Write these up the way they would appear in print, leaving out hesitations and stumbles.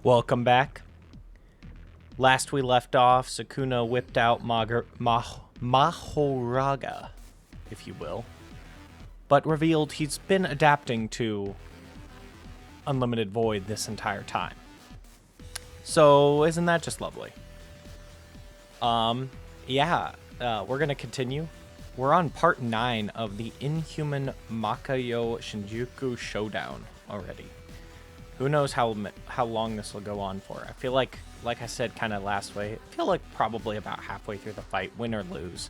Welcome back. Last we left off, Sukuna whipped out Mahoraga, if you will, but revealed he's been adapting to Unlimited Void this entire time. So, isn't that just lovely? We're gonna continue. We're on part 9 of the Inhuman Makayo Shinjuku Showdown already. Who knows how long this will go on for. I feel like I said kind of last way, I feel like probably about halfway through the fight, win or lose.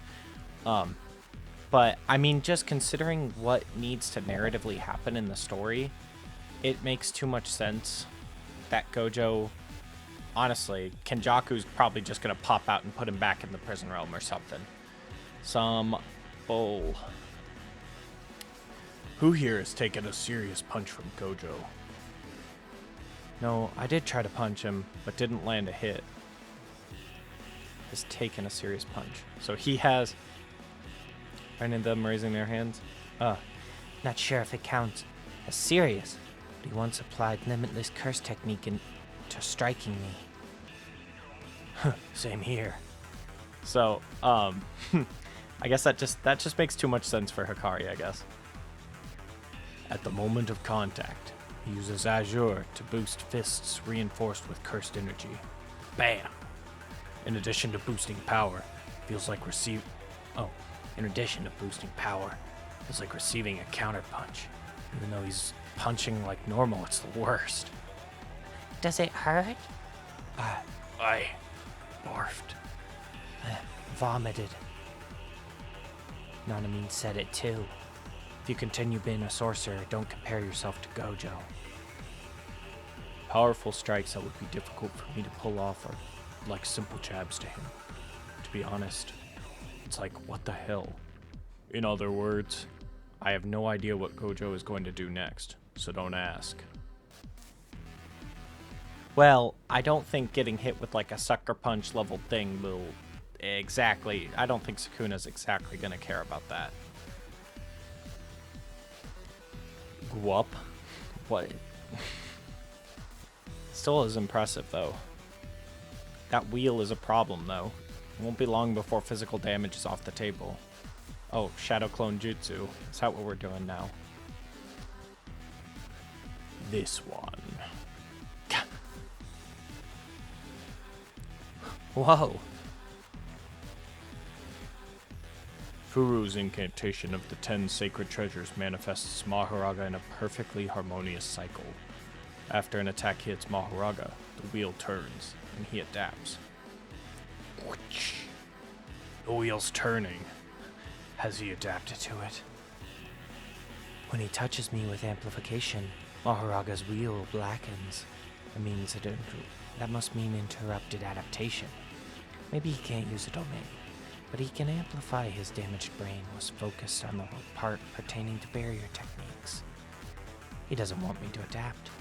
But, I mean, just considering what needs to narratively happen in the story, it makes too much sense that Gojo, honestly, Kenjaku's probably just going to pop out and put him back in the prison realm or something. Some bull. Who here has taken a serious punch from Gojo? No, I did try to punch him, but didn't land a hit. Has taken a serious punch. So he has... Any of them raising their hands? Not sure if it counts as serious, but he once applied limitless curse technique to striking me. Same here. So, I guess that just makes too much sense for Hikari, I guess. At the moment of contact, he uses Azure to boost fists reinforced with cursed energy. Bam! In addition to boosting power, feels like receiving a counter punch. Even though he's punching like normal, it's the worst. Does it hurt? I barfed. Vomited. Nanamine said it too. If you continue being a sorcerer, don't compare yourself to Gojo. Powerful strikes that would be difficult for me to pull off are like simple jabs to him. To be honest, it's like, what the hell? In other words, I have no idea what Gojo is going to do next, so don't ask. Well, I don't think getting hit with like a sucker punch level thing will exactly... I don't think Sukuna's exactly going to care about that. Guap? What? Still is impressive, though. That wheel is a problem, though. It won't be long before physical damage is off the table. Oh, Shadow Clone Jutsu. Is that what we're doing now? This one. Whoa. Furu's incantation of the 10 sacred treasures manifests Mahoraga in a perfectly harmonious cycle. After an attack hits Mahoraga, the wheel turns, and he adapts. The wheel's turning. Has he adapted to it? When he touches me with amplification, Mahoraga's wheel blackens. That must mean interrupted adaptation. Maybe he can't use a domain, but he can amplify. His damaged brain was focused on the part pertaining to barrier techniques. He doesn't want me to adapt,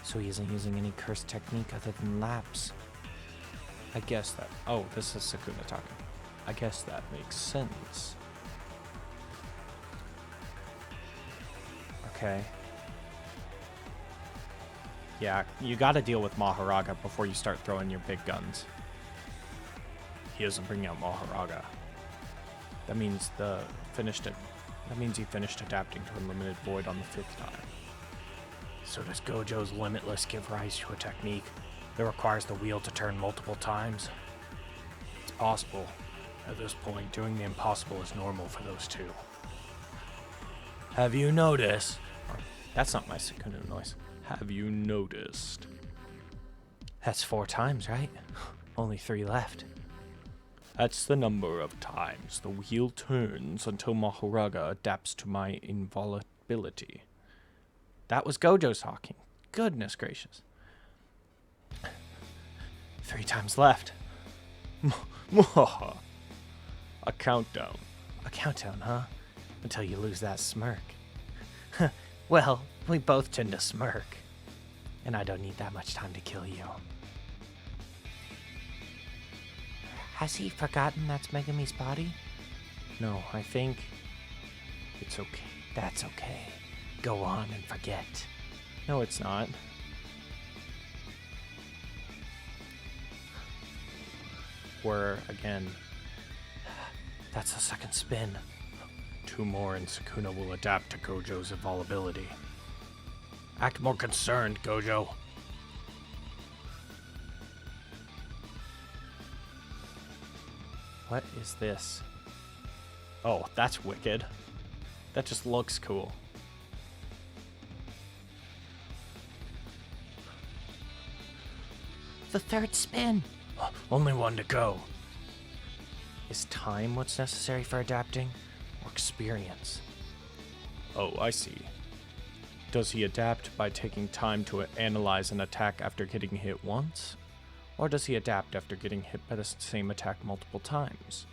so he isn't using any curse technique other than lapse. I guess that... Oh, this is Sukuna talking. I guess that makes sense. Okay. Yeah, you gotta deal with Mahoraga before you start throwing your big guns. He doesn't bring out Mahoraga. That means he finished adapting to Unlimited Void on the 5th time. So does Gojo's Limitless give rise to a technique that requires the wheel to turn multiple times? It's possible. At this point, doing the impossible is normal for those two. Have you noticed? That's not my Sukuna noise. Have you noticed? That's 4 times, right? Only 3 left. That's the number of times the wheel turns until Mahoraga adapts to my invulnerability. That was Gojo talking. Goodness gracious. 3 times left. A countdown. A countdown, huh? Until you lose that smirk. Well, we both tend to smirk. And I don't need that much time to kill you. Has he forgotten that's Megami's body? No, I think it's okay. That's okay. Go on and forget. No, it's not. were again. That's the second spin. 2 more and Sukuna will adapt to Gojo's invulnerability. Act more concerned, Gojo. What is this? Oh, that's wicked. That just looks cool. The third spin. Only 1 to go. Is time what's necessary for adapting, or experience? Oh, I see. Does he adapt by taking time to analyze an attack after getting hit once? Or does he adapt after getting hit by the same attack multiple times?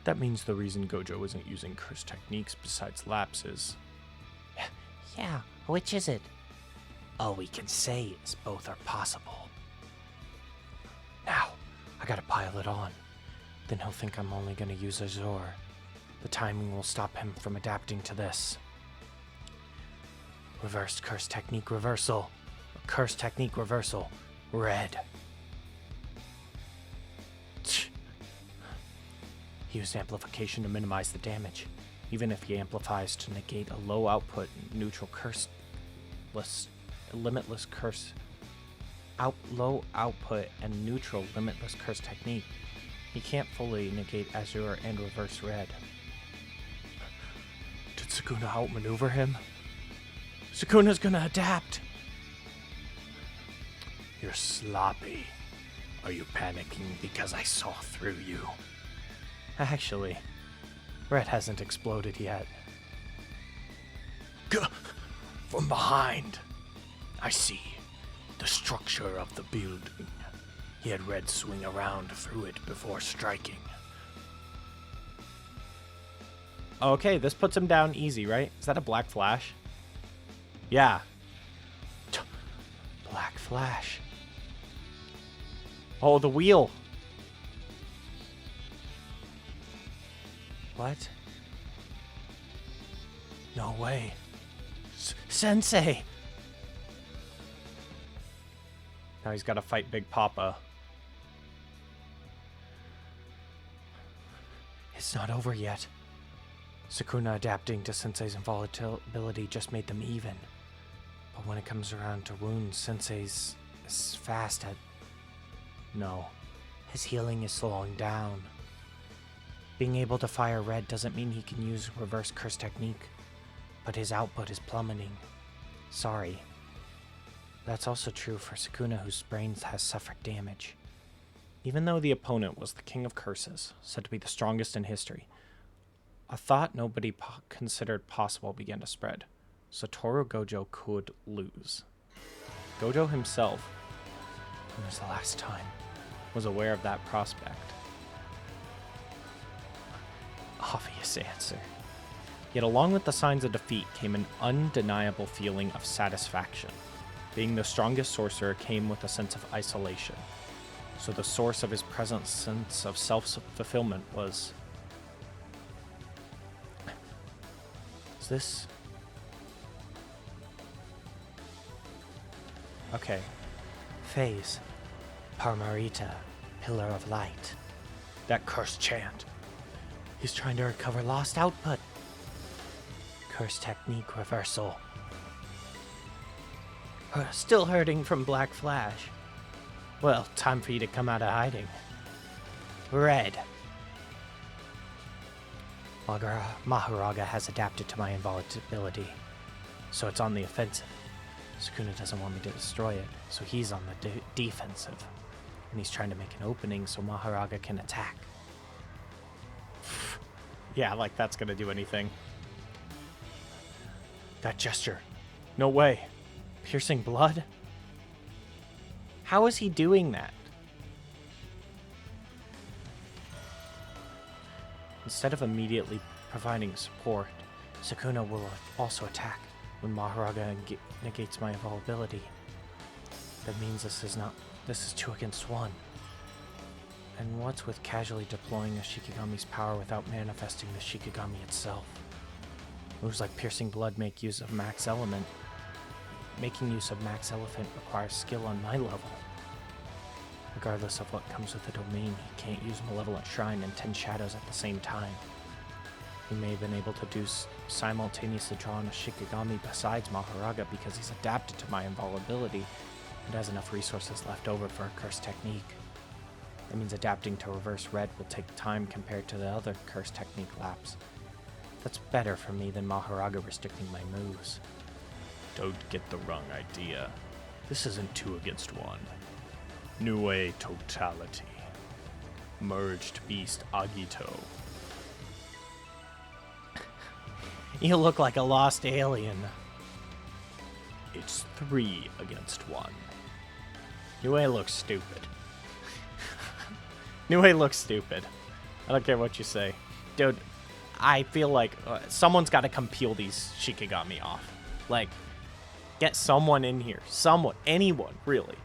That means the reason Gojo isn't using curse techniques besides lapses. Yeah, which is it? All we can say is both are possible. Now, I gotta pile it on. Then he'll think I'm only gonna use Azor. The timing will stop him from adapting to this. Reversed curse technique reversal. Curse technique reversal. Red. He used amplification to minimize the damage. Even if he amplifies to negate a low output neutral limitless curse low output and neutral limitless curse technique, he can't fully negate Azure and reverse red. Did Sukuna outmaneuver him? Sukuna's gonna adapt! You're sloppy. Are you panicking because I saw through you? Actually, red hasn't exploded yet. From behind. I see. The structure of the building. He had red swing around through it before striking. Okay, this puts him down easy, right? Is that a black flash? Yeah. Black flash. Oh, the wheel. What? No way. Sensei! Now he's got to fight Big Papa. It's not over yet. Sukuna adapting to Sensei's invulnerability just made them even. But when it comes around to wounds, Sensei's is fast at... No. His healing is slowing down. Being able to fire red doesn't mean he can use reverse curse technique, but his output is plummeting. Sorry. That's also true for Sukuna, whose brain has suffered damage. Even though the opponent was the king of curses, said to be the strongest in history, a thought nobody considered possible began to spread. Satoru Gojo could lose. Gojo himself, When was the last time? was aware of that prospect. Obvious answer. Yet along with the signs of defeat came an undeniable feeling of satisfaction. Being the strongest sorcerer came with a sense of isolation. So the source of his present sense of self-fulfillment was... Is this... Okay. Phase. Parmarita. Pillar of Light. That cursed chant. He's trying to recover lost output. Curse technique reversal. Still hurting from Black Flash. Well, time for you to come out of hiding. Red. Maharaga has adapted to my invulnerability, so it's on the offensive. Sukuna doesn't want me to destroy it, so he's on the defensive. And he's trying to make an opening so Maharaga can attack. Yeah, like that's gonna do anything. That gesture. No way. Piercing blood? How is he doing that? Instead of immediately providing support, Sukuna will also attack when Maharaga negates my invulnerability. That means this is 2 against 1. And what's with casually deploying a Shikigami's power without manifesting the Shikigami itself? Moves like Piercing Blood make use of Max Element. Making use of Max Elephant requires skill on my level. Regardless of what comes with the domain, he can't use Malevolent Shrine and 10 Shadows at the same time. He may have been able to simultaneously draw on a Shikigami besides Maharaga because he's adapted to my invulnerability and has enough resources left over for a curse technique. That means adapting to Reverse Red will take time compared to the other curse technique laps. That's better for me than Maharaga restricting my moves. Don't get the wrong idea. This isn't 2 against 1. Nue Totality. Merged Beast Agito. You look like a lost alien. It's 3 against 1. Nue looks stupid. Nue looks stupid. I don't care what you say. Dude, I feel like someone's got to come peel these Shikigami off. Like, get someone in here. Someone. Anyone, really.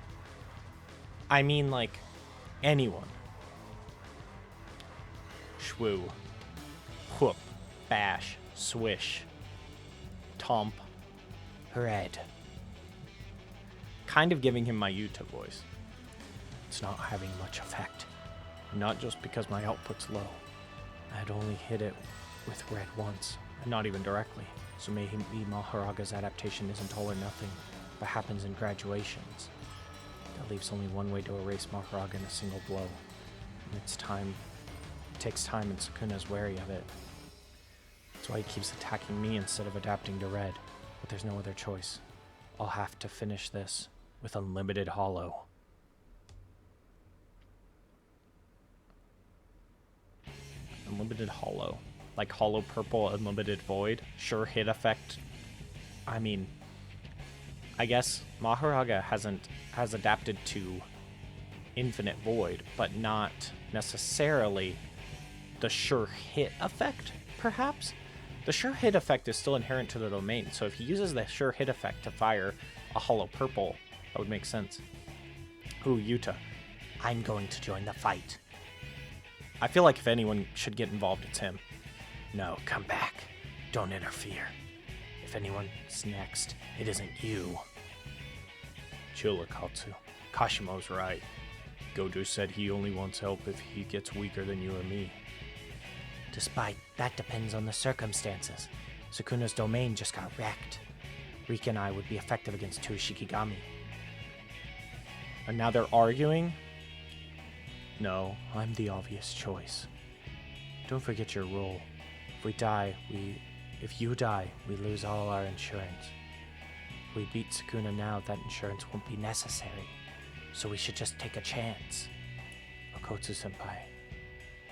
I mean, like, anyone. Shwoo. Whoop. Bash. Swish. Tomp. Red. Kind of giving him my Yuta voice. It's not having much effect. Not just because my output's low. I'd only hit it with red once, and not even directly. so maybe Maharaga's adaptation isn't all or nothing, but happens in graduations. That leaves only one way to erase Maharaga in a single blow. And it's time. It takes time, and Sukuna's wary of it. That's why he keeps attacking me instead of adapting to red. But there's no other choice. I'll have to finish this with unlimited hollow. Unlimited hollow. Like hollow purple, unlimited void. Sure hit effect. I mean, I guess Maharaga has adapted to infinite void, but not necessarily the sure hit effect, perhaps? The sure hit effect is still inherent to the domain, so if he uses the sure hit effect to fire a hollow purple, that would make sense. Ooh, Yuta. I'm going to join the fight. I feel like if anyone should get involved, it's him. No, come back. Don't interfere. If anyone's next, it isn't you. Chill, Akatsu. Kashimo's right. Gojo said he only wants help if he gets weaker than you or me. Despite that depends on the circumstances. Sukuna's domain just got wrecked. Rika and I would be effective against 2 Shikigami. And now they're arguing? No, I'm the obvious choice. Don't forget your role. If you die, we lose all our insurance. If we beat Sukuna now, that insurance won't be necessary. So we should just take a chance. Okotsu-senpai,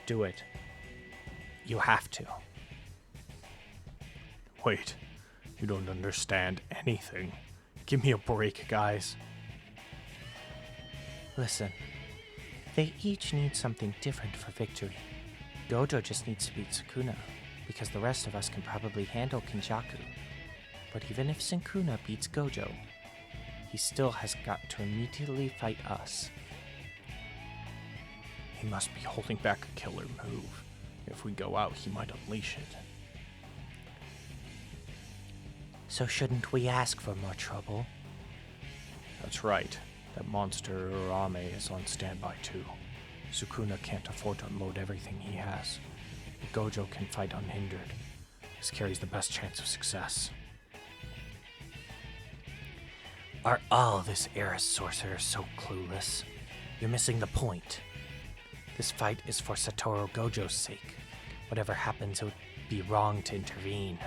do it. You have to. Wait, you don't understand anything. Give me a break, guys. Listen, they each need something different for victory. Gojo just needs to beat Sukuna, because the rest of us can probably handle Kinjaku. But even if Sukuna beats Gojo, he still has got to immediately fight us. He must be holding back a killer move. If we go out, he might unleash it. So shouldn't we ask for more trouble? That's right. That monster Urame is on standby too. Sukuna can't afford to unload everything he has. But Gojo can fight unhindered. This carries the best chance of success. Are all this era's sorcerers so clueless? You're missing the point. This fight is for Satoru Gojo's sake. Whatever happens, it would be wrong to intervene.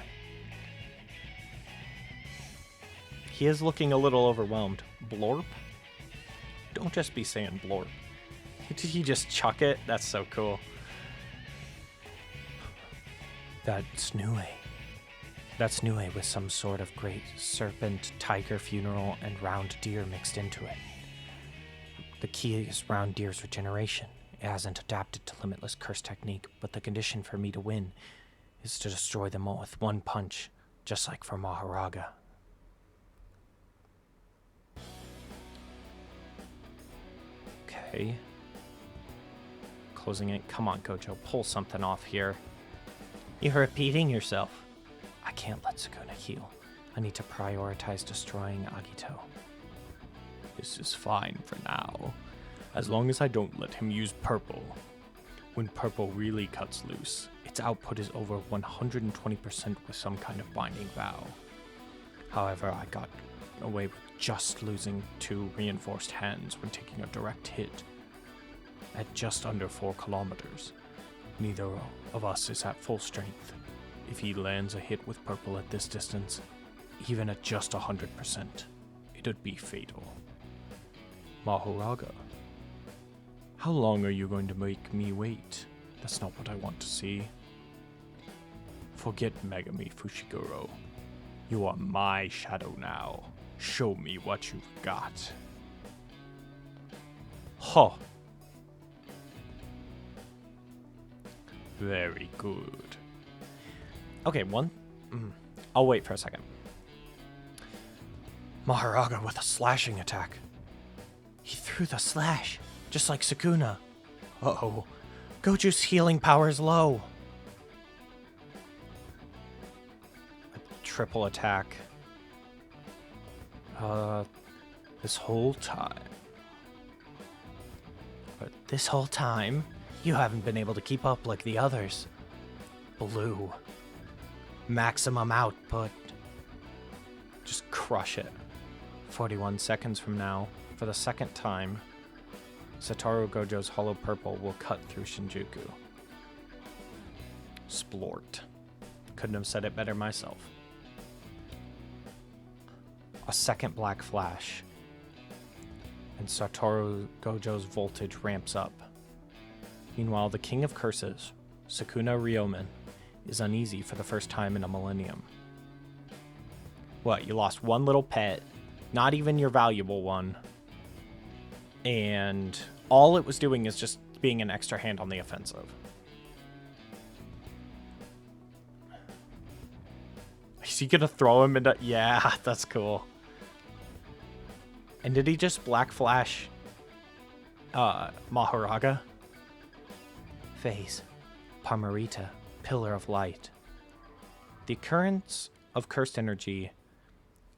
He is looking a little overwhelmed. Blorp? Don't just be saying blorp. Did he just chuck it? That's so cool. That's Nue. That's Nue with some sort of great serpent, tiger funeral, and round deer mixed into it. The key is round deer's regeneration. It hasn't adapted to Limitless Curse technique, but the condition for me to win is to destroy them all with one punch, just like for Maharaga. Okay. Closing it. Come on, Gojo. Pull something off here. You're repeating yourself. I can't let Sukuna heal. I need to prioritize destroying Agito. This is fine for now. As long as I don't let him use purple. When purple really cuts loose, its output is over 120% with some kind of binding vow. However, I got away with just losing 2 reinforced hands when taking a direct hit at just under 4 kilometers. Neither of us is at full strength. If he lands a hit with purple at this distance, even at just 100%, it'd be fatal. Mahoraga, how long are you going to make me wait? That's not what I want to see. Forget Megami Fushiguro. You are my shadow now. Show me what you've got. Huh. Very good. Okay, I'll wait for a second. Mahoraga with a slashing attack. He threw the slash, just like Sukuna. Uh-oh. Goju's healing power is low. A triple attack. This whole time. But this whole time, you haven't been able to keep up like the others. Blue. Maximum output. Just crush it. 41 seconds from now, for the second time, Satoru Gojo's hollow purple will cut through Shinjuku. Splort. Couldn't have said it better myself. A second black flash, and Satoru Gojo's voltage ramps up. Meanwhile, the King of Curses, Sukuna Ryomen, is uneasy for the first time in a millennium. What, you lost one little pet, not even your valuable one, and all it was doing is just being an extra hand on the offensive. Is he gonna throw him into... Yeah, that's cool. And did he just Black Flash Mahoraga? Phase. Parmarita. Pillar of Light. The occurrence of cursed energy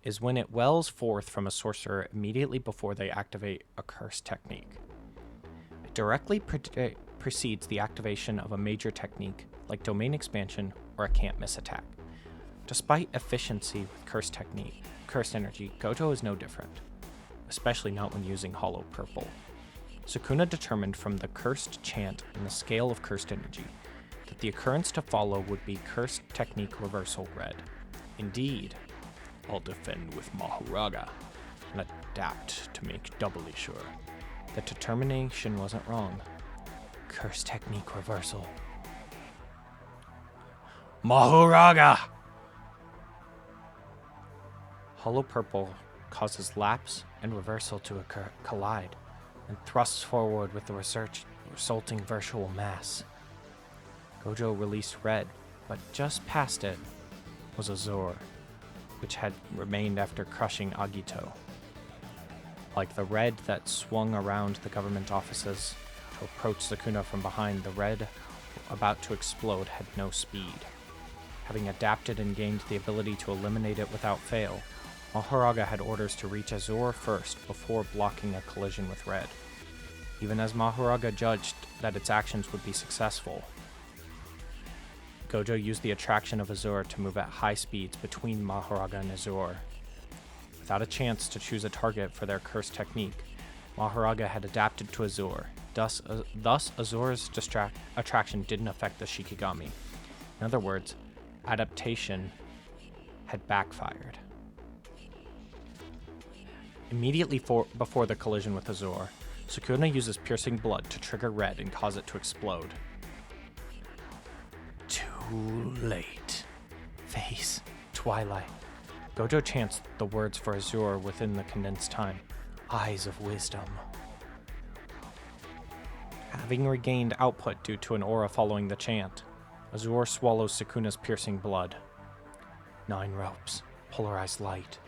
is when it wells forth from a sorcerer immediately before they activate a cursed technique. It directly precedes the activation of a major technique like domain expansion or a can't miss attack. Despite efficiency with cursed energy, Gojo is no different, especially not when using hollow purple. Sukuna determined from the cursed chant and the scale of cursed energy that the occurrence to follow would be cursed technique reversal red. Indeed, I'll defend with Mahoraga and adapt to make doubly sure. The determination wasn't wrong. Cursed technique reversal. Mahoraga! Hollow purple causes lapse and reversal to collide, and thrusts forward with the resulting virtual mass. Gojo released red, but just past it was Azure, which had remained after crushing Agito. Like the red that swung around the government offices to approach Sukuna from behind, the red about to explode had no speed. Having adapted and gained the ability to eliminate it without fail, Mahoraga had orders to reach Azure first before blocking a collision with red. Even as Mahoraga judged that its actions would be successful, Gojo used the attraction of Azure to move at high speeds between Mahoraga and Azure. Without a chance to choose a target for their cursed technique, Mahoraga had adapted to Azure. Thus Azure's attraction didn't affect the Shikigami. In other words, adaptation had backfired. Immediately before the collision with Azure, Sukuna uses piercing blood to trigger red and cause it to explode. Too late. Phase. Twilight. Gojo chants the words for Azure within the condensed time. Eyes of Wisdom. Having regained output due to an aura following the chant, Azure swallows Sukuna's piercing blood. 9 ropes. Polarized light.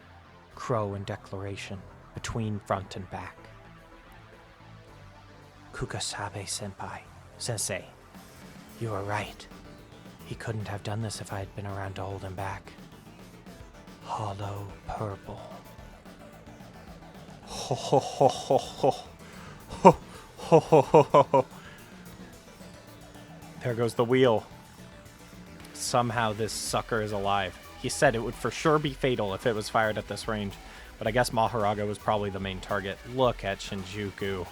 Crow and declaration. Between front and back. Kukasabe senpai. Sensei. You are right. He couldn't have done this if I had been around to hold him back. Hollow purple. Ho ho ho ho ho. Ho Oh, there goes the wheel. Somehow this sucker is alive. He said it would for sure be fatal if it was fired at this range, but I guess Mahoraga was probably the main target. Look at Shinjuku.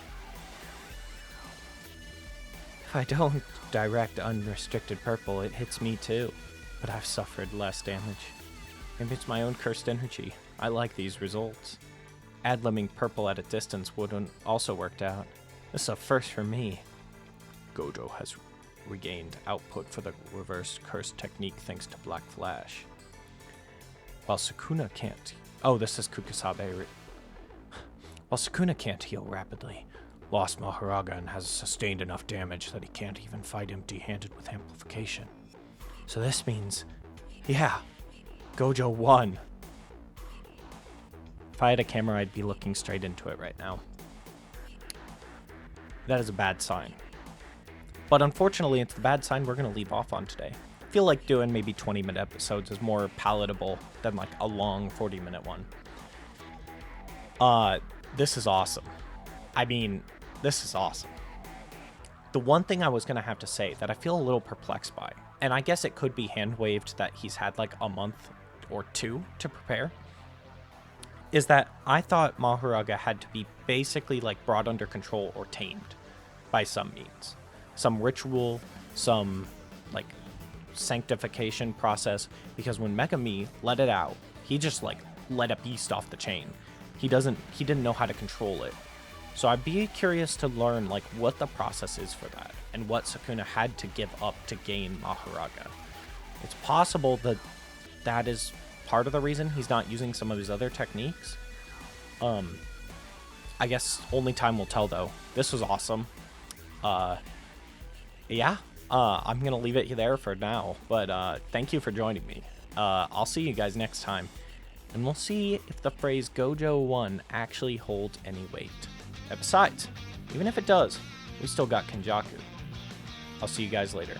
If I don't direct unrestricted purple, it hits me too. But I've suffered less damage. Maybe it's my own cursed energy. I like these results. Ad-limbing purple at a distance wouldn't also worked out. This is a first for me. Gojo has regained output for the reverse curse technique thanks to Black Flash. While Sukuna can't... Oh, this is Kukusabe. While Sukuna can't heal rapidly, lost Mahoraga and has sustained enough damage that he can't even fight empty-handed with amplification. So this means... Yeah, Gojo won. If I had a camera, I'd be looking straight into it right now. That is a bad sign. But unfortunately, it's the bad sign we're going to leave off on today. I feel like doing maybe 20-minute episodes is more palatable than like a long 40-minute one. This is awesome. I mean, this is awesome. The one thing I was going to have to say that I feel a little perplexed by, and I guess it could be hand-waved that he's had like a month or two to prepare, is that I thought Mahoraga had to be basically like brought under control or tamed by some means. Some ritual, some like sanctification process, because when Megami let it out, he just like let a beast off the chain. He didn't know how to control it. So I'd be curious to learn like what the process is for that and what Sukuna had to give up to gain Mahoraga. It's possible that that is part of the reason he's not using some of his other techniques. I guess only time will tell though. This was awesome. Yeah, I'm going to leave it there for now, but thank you for joining me. I'll see you guys next time, and we'll see if the phrase Gojo 1 actually holds any weight. And besides, even if it does, we still got Kenjaku. I'll see you guys later.